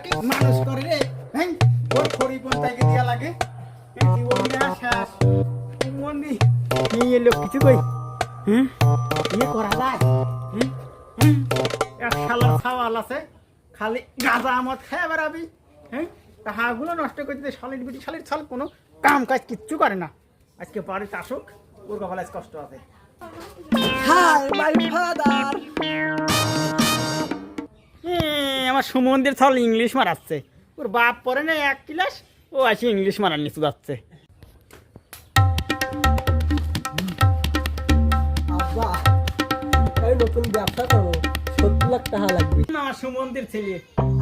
কি মানুষ করে রে হ্যাঁ ওর খড়ি পঞ্চায়েতে দিয়া লাগে জীবন দেয়া শেষ মন্দি নিয়ে লোক কিছু কই হ্যাঁ ইয়ে করা যায় হ্যাঁ এক শালার ছাওয়াল আছে খালি গাঁজা মদ খেয়ে বেড়াবি হ্যাঁ তাহাগুলো নষ্ট করে দিতে শালির বিটি শালির ছাল কোনো কাম কাজ কিচ্ছু করে না আজকে বাড়িতে আসুক ওর কপালে আজ কষ্ট আছে আমার সুমন্দির ছাল ইংলিশ মারাচ্ছে ওর বাপ পরে না 1 ক্লাস ও আসি ইংলিশ মারার নিচু যাচ্ছে নতুন ব্যবসা করো 70 লাখ টাকা লাগবে আমার সুমন্দির ছেলে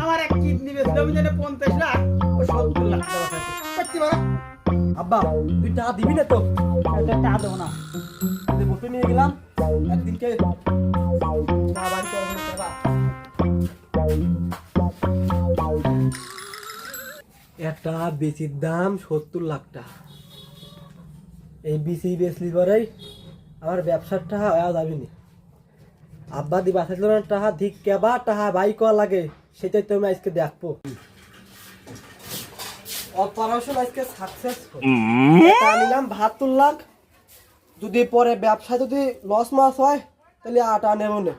আমার এক কিডনি বেচলো আমি জানি 50 লাখ ও 70 লাখ টাকা করতে পারো আব্বা তুই টাকা দিবি না তো একটা টাকা দেবো না বসে নিয়ে গেলাম একদিনকে বাড়ি করবো টাকা একটা বিচির দাম 70 লাখ টাকা এই বিচি বেচলি পরেই আমার ব্যবসার টাকা হয়ে যাবি না আব্বা দি বাঁচাইল না টাকা ঠিক কেবা টাকা বাই করা লাগে সেটাই তো আমি আজকে দেখবো অপারেশন আজকে সাকসেসফুল নিলাম 72 লাখ যদি পরে ব্যবসা যদি লস মাস হয় তাহলে আটা নেব না